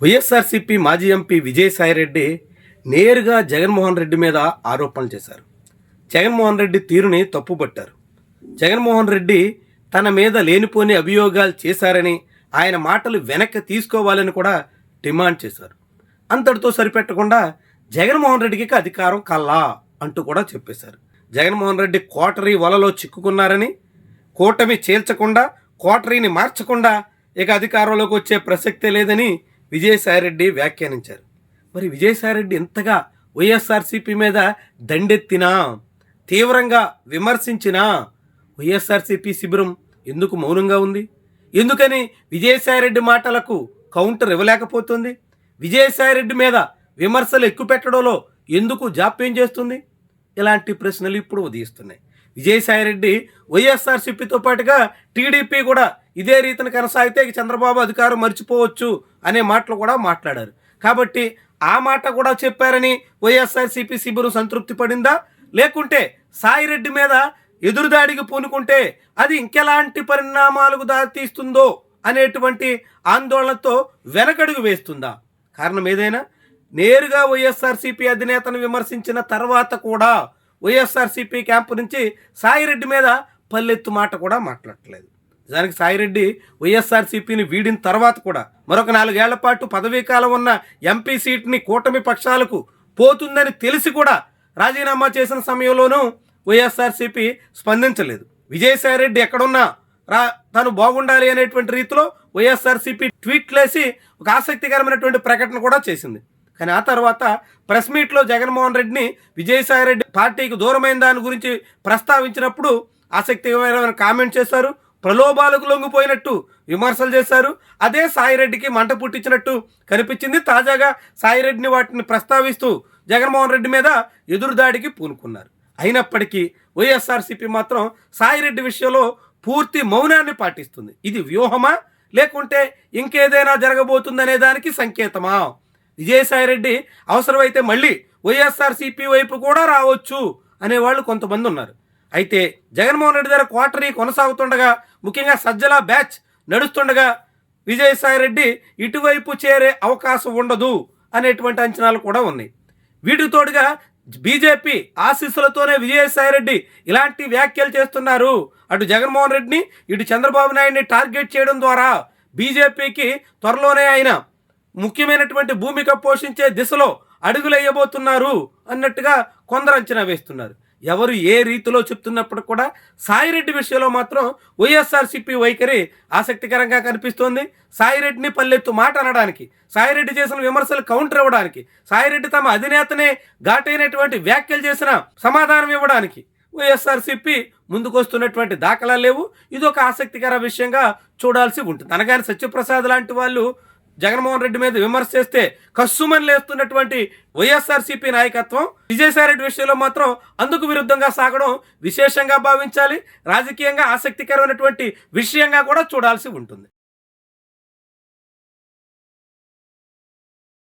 వైఎస్ఆర్సీపీ మాజీ ఎంపీ విజయసాయిరెడ్డి నేరుగా జగన్మోహన్ రెడ్డి మీద ఆరోపణలు చేశారు. జగన్మోహన్ రెడ్డి తీరుని తప్పుపట్టారు. జగన్మోహన్ రెడ్డి తన మీద లేనిపోని అభియోగాలు చేశారని, ఆయన మాటలు వెనక్కి తీసుకోవాలని కూడా డిమాండ్ చేశారు. అంతటితో సరిపెట్టకుండా జగన్మోహన్ రెడ్డికి అధికారం కల్లా అంటూ కూడా చెప్పేశారు. జగన్మోహన్ రెడ్డి కోటరీ వలలో చిక్కుకున్నారని, కూటమి చీల్చకుండా కోటరీని మార్చకుండా ఇక అధికారంలోకి వచ్చే ప్రసక్తే లేదని విజయసాయిరెడ్డి వ్యాఖ్యానించారు. మరి విజయసాయిరెడ్డి ఇంతగా వైఎస్ఆర్సీపీ మీద దండెత్తినా, తీవ్రంగా విమర్శించినా వైఎస్ఆర్సీపీ శిబిరం ఎందుకు మౌనంగా ఉంది? ఎందుకని విజయసాయిరెడ్డి మాటలకు కౌంటర్ ఇవ్వలేకపోతుంది? విజయసాయిరెడ్డి మీద విమర్శలు ఎక్కుపెట్టడంలో ఎందుకు జాప్యం చేస్తుంది? ఇలాంటి ప్రశ్నలు ఇప్పుడు ఉదయిస్తున్నాయి. విజయసాయిరెడ్డి వైఎస్ఆర్సీపీతో పాటుగా టీడీపీ కూడా ఇదే రీతిని కొనసాగితే చంద్రబాబు అధికారం మర్చిపోవచ్చు అనే మాటలు కూడా మాట్లాడారు. కాబట్టి ఆ మాట కూడా చెప్పారని వైఎస్ఆర్సీపీ శిబిరం సంతృప్తి పడిందా? లేకుంటే సాయిరెడ్డి మీద ఎదురుదాడికి పూనుకుంటే అది ఇంకెలాంటి పరిణామాలకు దారితీస్తుందో అనేటువంటి ఆందోళనతో వెనకడుగు వేస్తుందా? కారణం ఏదైనా నేరుగా వైఎస్ఆర్సీపీ అధినేతను విమర్శించిన తర్వాత కూడా వైఎస్ఆర్సీపీ క్యాంపు నుంచి సాయిరెడ్డి మీద పల్లెత్తు మాట కూడా మాట్లాడట్లేదు. నిజానికి సాయిరెడ్డి వైఎస్ఆర్సీపీని వీడిన తర్వాత కూడా మరొక 4 ఏళ్ల పాటు పదవీ కాలం ఉన్న ఎంపీ సీట్ని కూటమి పక్షాలకు పోతుందని తెలిసి కూడా రాజీనామా చేసిన సమయంలోనూ వైఎస్ఆర్సీపీ స్పందించలేదు. విజయసాయిరెడ్డి ఎక్కడున్నా తను బాగుండాలి అనేటువంటి రీతిలో వైఎస్ఆర్సీపీ ట్వీట్లేసి ఒక ఆసక్తికరమైనటువంటి ప్రకటన కూడా చేసింది. కానీ ఆ తర్వాత ప్రెస్ మీట్లో జగన్మోహన్ రెడ్డిని విజయసాయిరెడ్డి పార్టీకి దూరమైన దాని గురించి ప్రస్తావించినప్పుడు ఆసక్తికరమైన కామెంట్ చేశారు. ప్రలోభాలకు లొంగిపోయినట్టు విమర్శలు చేశారు. అదే సాయిరెడ్డికి మంట పుట్టించినట్టు కనిపించింది. తాజాగా సాయిరెడ్డిని వాటిని ప్రస్తావిస్తూ జగన్మోహన్ రెడ్డి మీద ఎదురుదాడికి పూనుకున్నారు. అయినప్పటికీ వైఎస్ఆర్సీపీ మాత్రం సాయిరెడ్డి విషయంలో పూర్తి మౌనాన్ని పాటిస్తుంది. ఇది వ్యూహమా, లేకుంటే ఇంకేదైనా జరగబోతుందనే దానికి సంకేతమా? విజయసాయిరెడ్డి అవసరమైతే మళ్ళీ వైఎస్ఆర్సీపీ వైపు కూడా రావచ్చు అనేవాళ్ళు కొంతమంది ఉన్నారు. అయితే జగన్మోహన్ రెడ్డి దగ్గర క్వార్టరీ కొనసాగుతుండగా, ముఖ్యంగా సజ్జల బ్యాచ్ నడుస్తుండగా విజయసాయిరెడ్డి ఇటువైపు చేరే అవకాశం ఉండదు అనేటువంటి అంచనాలు కూడా ఉన్నాయి. వీటికి తోడుగా బీజేపీ ఆశీస్సులతోనే విజయసాయిరెడ్డి ఇలాంటి వ్యాఖ్యలు చేస్తున్నారు. అటు జగన్మోహన్ రెడ్డిని, ఇటు చంద్రబాబు నాయుడిని టార్గెట్ చేయడం ద్వారా బీజేపీకి త్వరలోనే ఆయన ముఖ్యమైనటువంటి భూమిక పోషించే దిశలో అడుగులేయబోతున్నారు అన్నట్టుగా కొందరు అంచనా వేస్తున్నారు. ఎవరు ఏ రీతిలో చెప్తున్నప్పుడు కూడా సాయిరెడ్డి విషయంలో మాత్రం వైఎస్ఆర్సీపీ వైఖరి ఆసక్తికరంగా కనిపిస్తోంది. సాయిరెడ్డిని పల్లెత్తు మాట అనడానికి, సాయిరెడ్డి చేసిన విమర్శలు కౌంటర్ ఇవ్వడానికి, సాయిరెడ్డి తమ అధినేతనే ఘాటైనటువంటి వ్యాఖ్యలు చేసిన సమాధానం ఇవ్వడానికి వైఎస్ఆర్సీపీ ముందుకొస్తున్నటువంటి దాఖలాలు లేవు. ఇది ఒక ఆసక్తికర విషయంగా చూడాల్సి ఉంటుంది. అనగానే సత్యప్రసాద్ లాంటి వాళ్ళు జగన్మోహన్ రెడ్డి మీద విమర్శ చేస్తే కస్సుమని లేస్తున్నటువంటి వైఎస్ఆర్సీపీ నాయకత్వం విజయసాయిరెడ్డి విషయంలో మాత్రం అందుకు విరుద్ధంగా సాగడం విశేషంగా భావించాలి. రాజకీయంగా ఆసక్తికరమైనటువంటి విషయంగా కూడా చూడాల్సి ఉంటుంది.